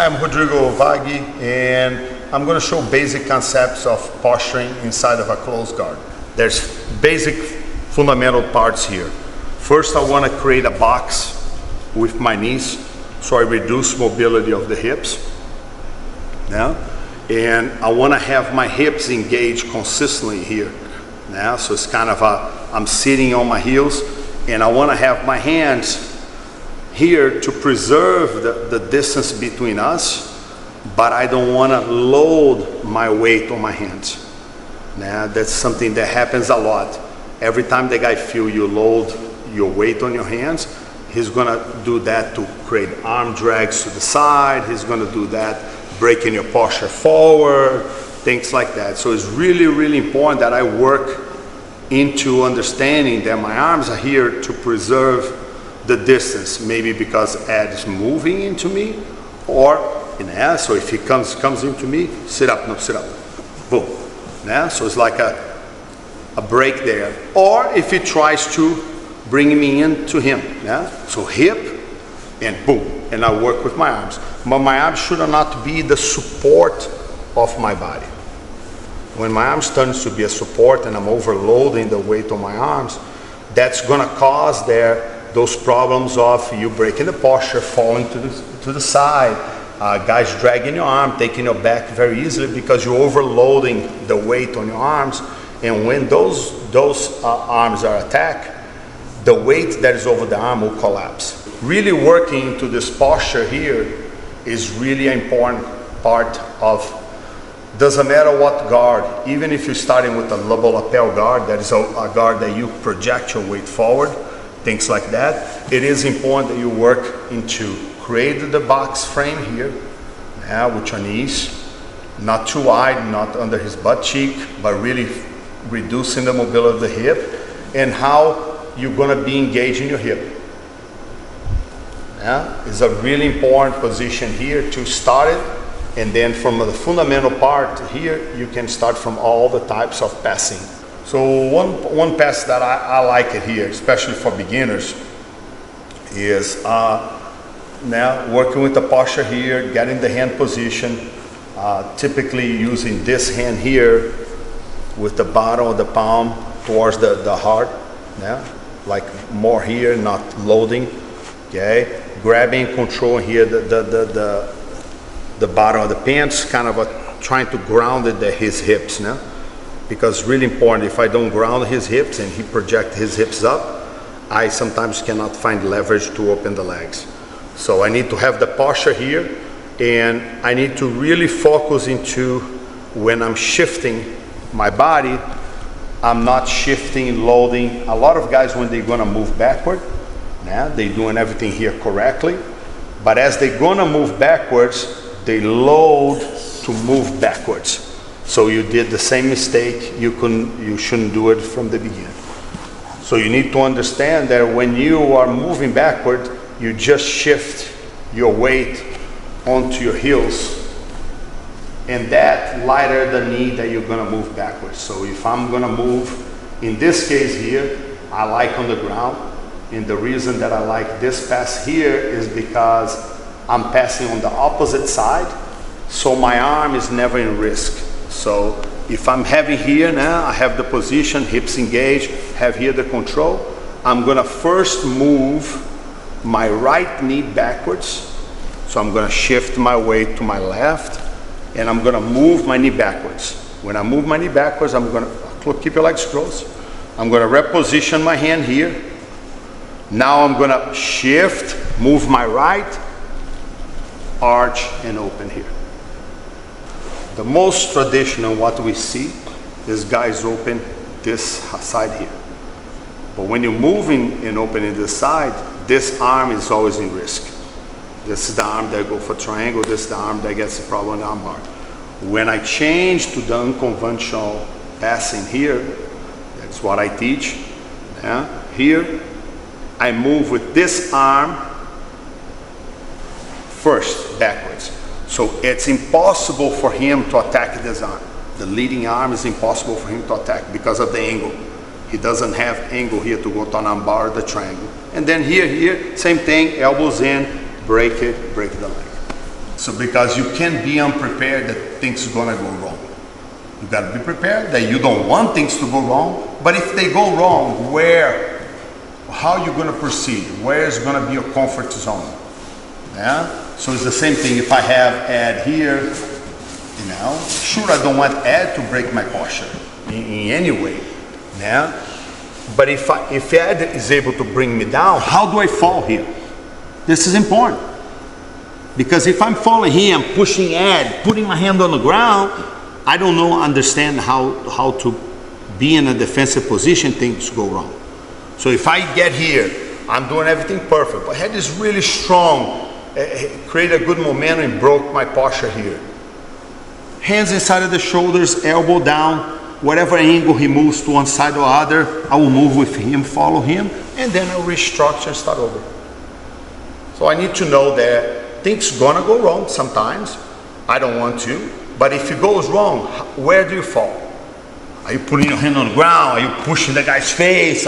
Hi, I'm Rodrigo Vaghi, and I'm going to show basic concepts of posturing inside of a closed guard. There's basic fundamental parts here. First, I want to create a box with my knees, so I reduce mobility of the hips. Yeah? And I want to have my hips engaged consistently here. Yeah? So it's kind of I'm sitting on my heels, and I want to have my hands here to preserve the distance between us, but I don't want to load my weight on my hands. Now, that's something that happens a lot. Every time the guy feel you load your weight on your hands, he's going to do that to create arm drags to the side. He's going to do that, breaking your posture forward, things like that. So it's really, really important that I work into understanding that my arms are here to preserve the distance, maybe because Ed is moving into me, or so if he comes into me, sit up, boom. So it's like a break there. Or if he tries to bring me into him, so hip and boom, and I work with my arms. But my arms should not be the support of my body. When my arms turns to be a support and I'm overloading the weight on my arms, that's gonna cause those problems of you breaking the posture, falling to the side, guys dragging your arm, taking your back very easily because you're overloading the weight on your arms. And when those arms are attacked, the weight that is over the arm will collapse. Really working to this posture here is really an important part of, doesn't matter what guard, even if you're starting with a double lapel guard, that is a guard that you project your weight forward, things like that. It is important that you work into create the box frame here, with your knees, not too wide, not under his butt cheek, but really reducing the mobility of the hip, and how you're gonna be engaging your hip. It's a really important position here to start it, and then from the fundamental part here, you can start from all the types of passing. So one pass that I like it here, especially for beginners, is now working with the posture here, getting the hand position, typically using this hand here with the bottom of the palm towards the heart, like more here, not loading, okay? Grabbing, controlling here the bottom of the pants, kind of trying to ground his hips, because it's really important. If I don't ground his hips and he projects his hips up, I sometimes cannot find leverage to open the legs. So I need to have the posture here, and I need to really focus into when I'm shifting my body, I'm not shifting, loading. A lot of guys, when they're gonna move backward, they're doing everything here correctly, but as they're gonna move backwards, they load to move backwards. So you did the same mistake. You shouldn't do it from the beginning. So you need to understand that when you are moving backward, you just shift your weight onto your heels, and that lighter the knee that you're gonna move backwards. So if I'm gonna move, in this case here, I like on the ground, and the reason that I like this pass here is because I'm passing on the opposite side, so my arm is never in risk. So if I'm heavy here now, I have the position, hips engaged, have here the control. I'm gonna first move my right knee backwards. So I'm gonna shift my weight to my left, and I'm gonna move my knee backwards. When I move my knee backwards, I'm gonna, keep your legs closed. I'm gonna reposition my hand here. Now I'm gonna shift, move my right, arch, and open here. The most traditional, what we see is guys open this side here. But when you're moving and opening this side, this arm is always in risk. This is the arm that go for triangle, this is the arm that gets the problem in the arm bar. When I change to the unconventional passing here, that's what I teach. Here, I move with this arm first, backwards. So it's impossible for him to attack this arm. The leading arm is impossible for him to attack because of the angle. He doesn't have angle here to go to an arm bar or the triangle. And then here, same thing, elbows in, break the leg. So because you can't be unprepared that things are gonna go wrong. You gotta be prepared that you don't want things to go wrong, but if they go wrong, how are you gonna proceed? Where is gonna be your comfort zone? Yeah? So it's the same thing if I have Ed here, you know, sure I don't want Ed to break my posture in any way. Yeah? But if Ed is able to bring me down, how do I fall here? This is important. Because if I'm falling here, I'm pushing Ed, putting my hand on the ground, I don't understand how to be in a defensive position, things go wrong. So if I get here, I'm doing everything perfect, but head is really strong, create a good momentum and broke my posture here. Hands inside of the shoulders, elbow down, whatever angle he moves to one side or other, I will move with him, follow him, and then I'll restructure and start over. So I need to know that things gonna go wrong sometimes. I don't want to, but if it goes wrong, where do you fall? Are you putting your hand on the ground? Are you pushing the guy's face?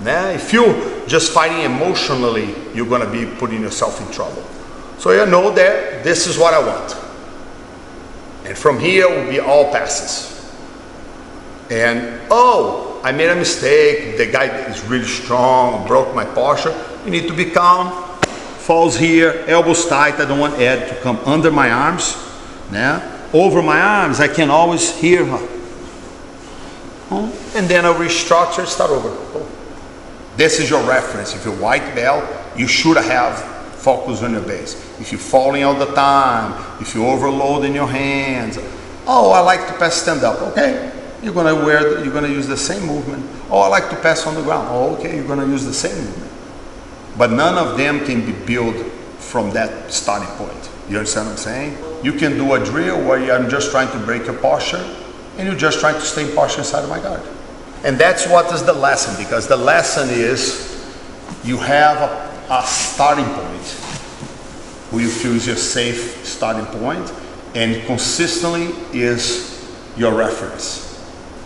If you're just fighting emotionally, you're gonna be putting yourself in trouble. So you know that this is what I want. And from here will be all passes. And I made a mistake, the guy is really strong, broke my posture. You need to be calm, falls here, elbows tight, I don't want Ed to come under my arms. Over my arms, I can always hear her. And then I'll restructure, start over. This is your reference. If you're white belt, you should have focus on your base. If you're falling all the time, if you're overloading your hands, I like to pass stand up. Okay, you're gonna use the same movement. I like to pass on the ground. Okay, you're gonna use the same movement. But none of them can be built from that starting point. You understand what I'm saying? You can do a drill where I'm just trying to break your posture, and you're just trying to stay in posture inside of my guard. And that's what is the lesson, because the lesson is you have a starting point who you feel is your safe starting point, and consistently is your reference.